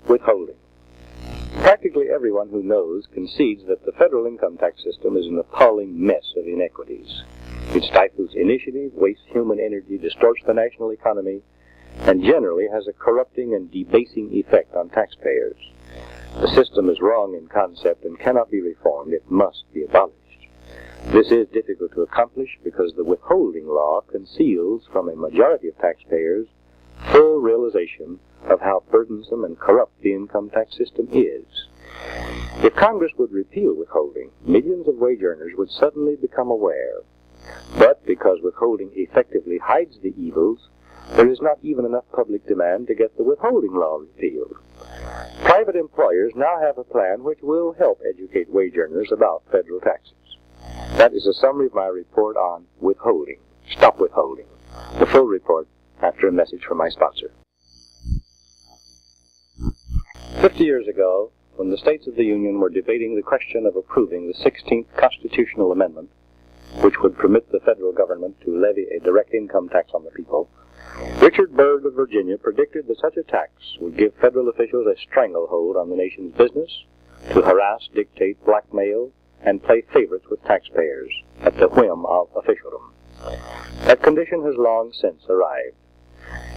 Withholding. Practically everyone who knows concedes that the federal income tax system is an appalling mess of inequities. It stifles initiative, wastes human energy, distorts the national economy, and generally has a corrupting and debasing effect on taxpayers. The system is wrong in concept and cannot be reformed. It must be abolished. This is difficult to accomplish because the withholding law conceals from a majority of taxpayers full realization of how burdensome and corrupt the income tax system is. If Congress would repeal withholding, millions of wage earners would suddenly become aware. But because withholding effectively hides the evils, there is not even enough public demand to get the withholding law repealed. Private employers now have a plan which will help educate wage earners about federal taxes. That is a summary of my report on withholding. Stop withholding. The full report after a message from my sponsor. 50 years ago, when the states of the Union were debating the question of approving the 16th Constitutional Amendment, which would permit the federal government to levy a direct income tax on the people, Richard Byrd of Virginia predicted that such a tax would give federal officials a stranglehold on the nation's business to harass, dictate, blackmail, and play favorites with taxpayers at the whim of officialdom. That condition has long since arrived.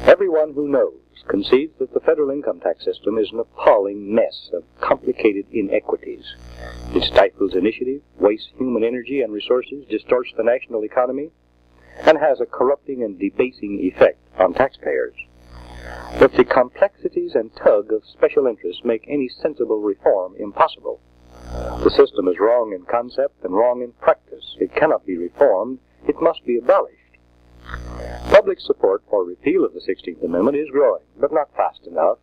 Everyone who knows concedes that the federal income tax system is an appalling mess of complicated inequities. It stifles initiative, wastes human energy and resources, distorts the national economy, and has a corrupting and debasing effect on taxpayers. But the complexities and tug of special interests make any sensible reform impossible. The system is wrong in concept and wrong in practice. It cannot be reformed. It must be abolished. Public support for repeal of the 16th Amendment is growing, but not fast enough,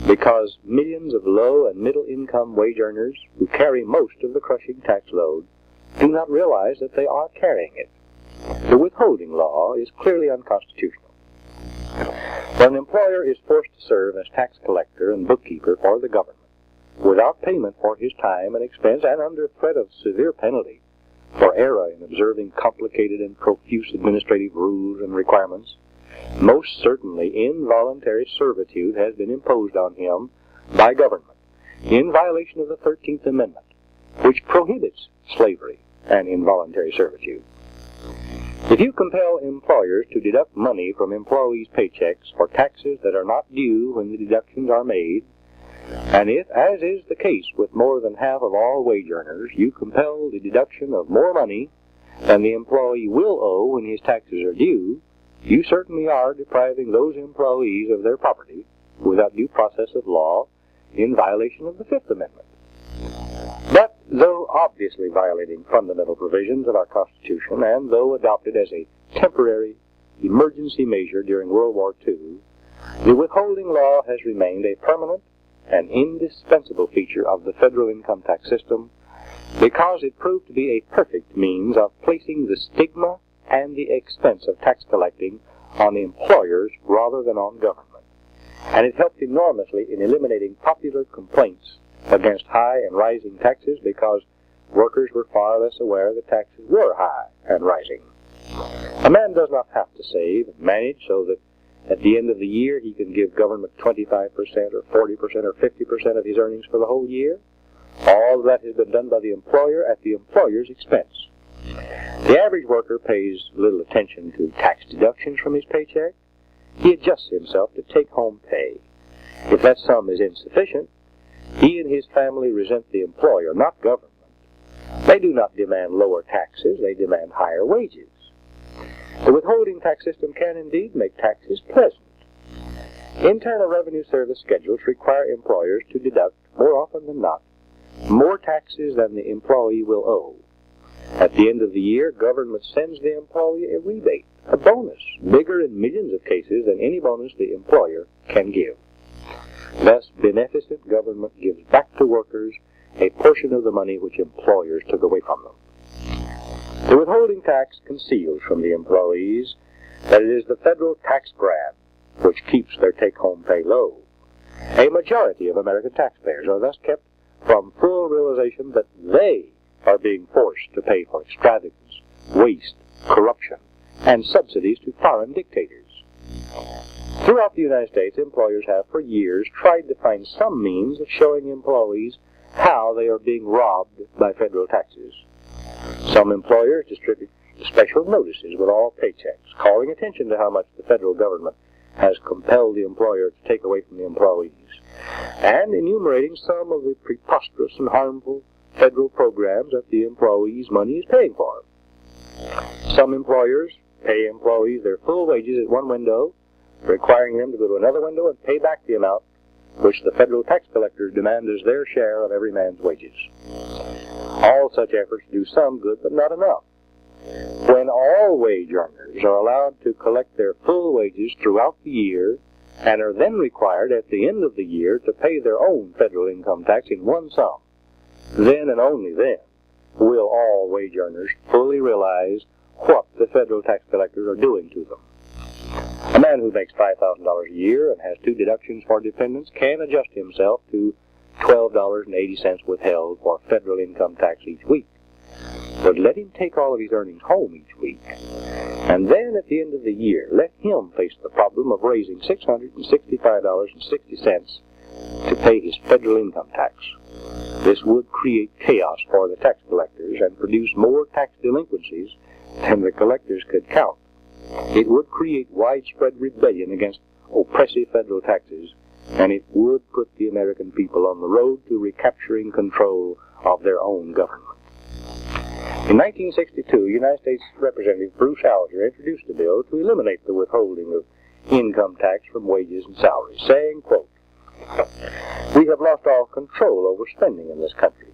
because millions of low and middle income wage earners who carry most of the crushing tax load do not realize that they are carrying it. The withholding law is clearly unconstitutional. When an employer is forced to serve as tax collector and bookkeeper for the government, without payment for his time and expense and under threat of severe penalty for error in observing complicated and profuse administrative rules and requirements, most certainly involuntary servitude has been imposed on him by government in violation of the 13th Amendment, which prohibits slavery and involuntary servitude. If you compel employers to deduct money from employees' paychecks for taxes that are not due when the deductions are made, and if, as is the case with more than half of all wage earners, you compel the deduction of more money than the employee will owe when his taxes are due, you certainly are depriving those employees of their property without due process of law in violation of the Fifth Amendment. But though obviously violating fundamental provisions of our Constitution, and though adopted as a temporary emergency measure during World War II, the withholding law has remained a permanent and indispensable feature of the federal income tax system because it proved to be a perfect means of placing the stigma and the expense of tax collecting on employers rather than on government. And it helped enormously in eliminating popular complaints against high and rising taxes because workers were far less aware that taxes were high and rising. A man does not have to save and manage so that at the end of the year he can give government 25% or 40% or 50% of his earnings for the whole year. All of that has been done by the employer at the employer's expense. The average worker pays little attention to tax deductions from his paycheck. He adjusts himself to take-home pay. If that sum is insufficient, he and his family resent the employer, not government. They do not demand lower taxes, they demand higher wages. The withholding tax system can indeed make taxes pleasant. Internal Revenue Service schedules require employers to deduct, more often than not, more taxes than the employee will owe. At the end of the year, government sends the employee a rebate, a bonus, bigger in millions of cases than any bonus the employer can give. Thus, beneficent government gives back to workers a portion of the money which employers took away from them. The withholding tax conceals from the employees that it is the federal tax grab which keeps their take-home pay low. A majority of American taxpayers are thus kept from full realization that they are being forced to pay for extravagance, waste, corruption, and subsidies to foreign dictators. Throughout the United States, employers have for years tried to find some means of showing employees how they are being robbed by federal taxes. Some employers distribute special notices with all paychecks, calling attention to how much the federal government has compelled the employer to take away from the employees, and enumerating some of the preposterous and harmful federal programs that the employee's money is paying for. Some employers pay employees their full wages at one window, requiring them to go to another window and pay back the amount which the federal tax collectors demand as their share of every man's wages. All such efforts do some good, but not enough. When all wage earners are allowed to collect their full wages throughout the year and are then required at the end of the year to pay their own federal income tax in one sum, then and only then will all wage earners fully realize what the federal tax collectors are doing to them. A man who makes $5,000 a year and has 2 deductions for dependents can adjust himself to $12.80 withheld for federal income tax each week. But let him take all of his earnings home each week, and then at the end of the year, let him face the problem of raising $665.60 to pay his federal income tax. This would create chaos for the tax collectors and produce more tax delinquencies than the collectors could count. It would create widespread rebellion against oppressive federal taxes, and it would put the American people on the road to recapturing control of their own government. In 1962, United States Representative Bruce Alger introduced a bill to eliminate the withholding of income tax from wages and salaries, saying, quote, "We have lost all control over spending in this country.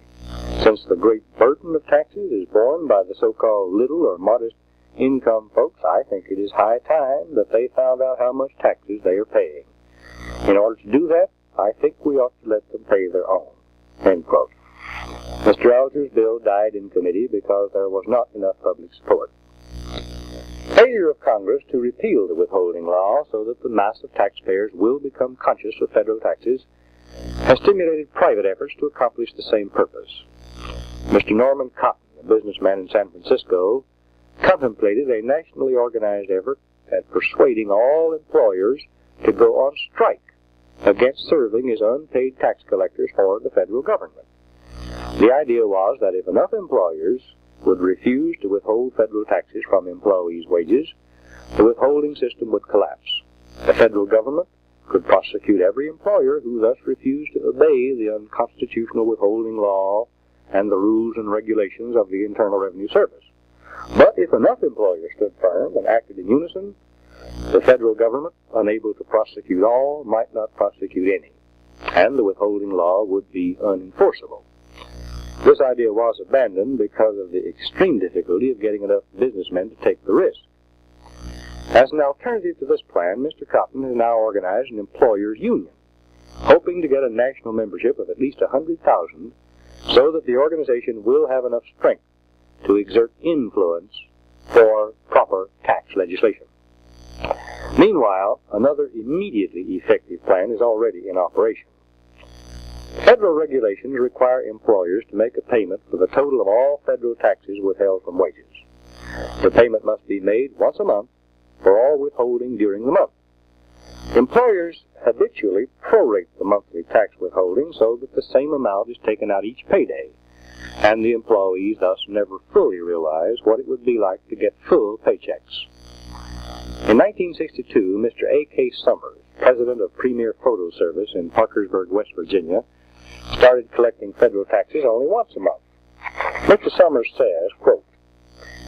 Since the great burden of taxes is borne by the so-called little or modest income folks, I think it is high time that they found out how much taxes they are paying. In order to do that, I think we ought to let them pay their own." End quote. Mr. Alger's bill died in committee because there was not enough public support. Failure of Congress to repeal the withholding law so that the mass of taxpayers will become conscious of federal taxes has stimulated private efforts to accomplish the same purpose. Mr. Norman Cotton, a businessman in San Francisco, contemplated a nationally organized effort at persuading all employers to go on strike against serving as unpaid tax collectors for the federal government. The idea was that if enough employers would refuse to withhold federal taxes from employees' wages, the withholding system would collapse. The federal government could prosecute every employer who thus refused to obey the unconstitutional withholding law and the rules and regulations of the Internal Revenue Service. But if enough employers stood firm and acted in unison, the federal government, unable to prosecute all, might not prosecute any, and the withholding law would be unenforceable. This idea was abandoned because of the extreme difficulty of getting enough businessmen to take the risk. As an alternative to this plan, Mr. Cotton has now organized an employers' union, hoping to get a national membership of at least 100,000 so that the organization will have enough strength to exert influence for proper tax legislation. Meanwhile, another immediately effective plan is already in operation. Federal regulations require employers to make a payment for the total of all federal taxes withheld from wages. The payment must be made once a month for all withholding during the month. Employers habitually prorate the monthly tax withholding so that the same amount is taken out each payday, and the employees thus never fully realize what it would be like to get full paychecks. In 1962, Mr. A.K. Summers, president of Premier Photo Service in Parkersburg, West Virginia, started collecting federal taxes only once a month. Mr. Summers says, quote,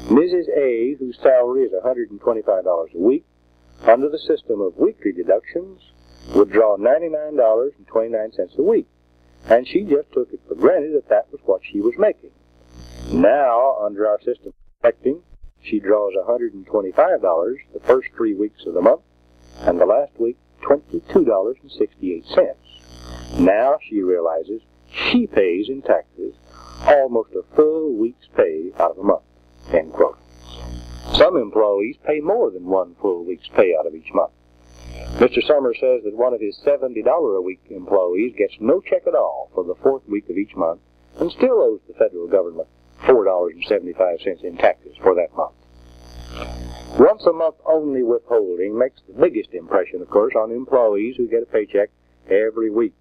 "Mrs. A, whose salary is $125 a week, under the system of weekly deductions, would draw $99.29 a week, and she just took it for granted that that was what she was making. Now, under our system of collecting, she draws $125 the first 3 weeks of the month, and the last week, $22.68. Now she realizes she pays in taxes almost a full week's pay out of a month." End quote. Some employees pay more than one full week's pay out of each month. Mr. Summers says that one of his $70 a week employees gets no check at all for the 4th week of each month and still owes the federal government $4.75 in taxes for that month. Once a month only withholding makes the biggest impression, of course, on employees who get a paycheck every week.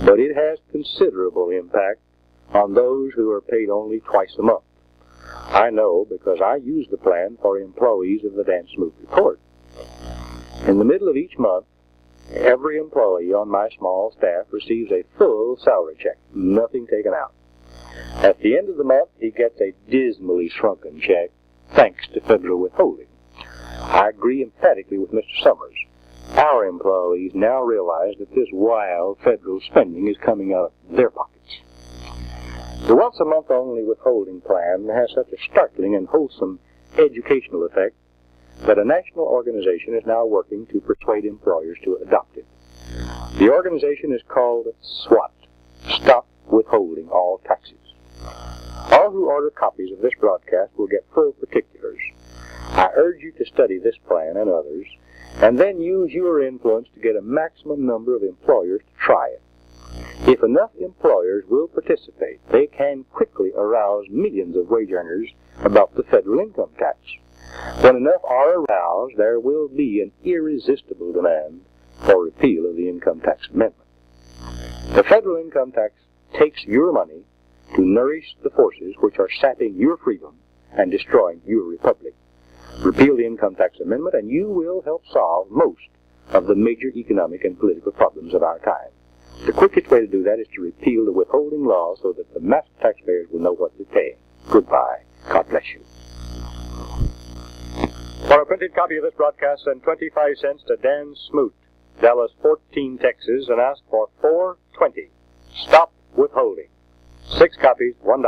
But it has considerable impact on those who are paid only twice a month. I know because I use the plan for employees of the Dan Smoot Report. In the middle of each month, every employee on my small staff receives a full salary check, nothing taken out. At the end of the month, he gets a dismally shrunken check, thanks to federal withholding. I agree emphatically with Mr. Summers. Our employees now realize that this wild federal spending is coming out of their pockets. The once-a-month-only withholding plan has such a startling and wholesome educational effect that a national organization is now working to persuade employers to adopt it. The organization is called SWAT, Stop Withholding All Taxes. All who order copies of this broadcast will get full particulars. I urge you to study this plan and others, and then use your influence to get a maximum number of employers to try it. If enough employers will participate, they can quickly arouse millions of wage earners about the federal income tax. When enough are aroused, there will be an irresistible demand for repeal of the income tax amendment. The federal income tax takes your money to nourish the forces which are sapping your freedom and destroying your republic. Repeal the income tax amendment, and you will help solve most of the major economic and political problems of our time. The quickest way to do that is to repeal the withholding law so that the mass taxpayers will know what to pay. Goodbye. God bless you. For a printed copy of this broadcast, send 25 cents to Dan Smoot, Dallas 14, Texas, and ask for 420. Stop Withholding. 6 copies, $1.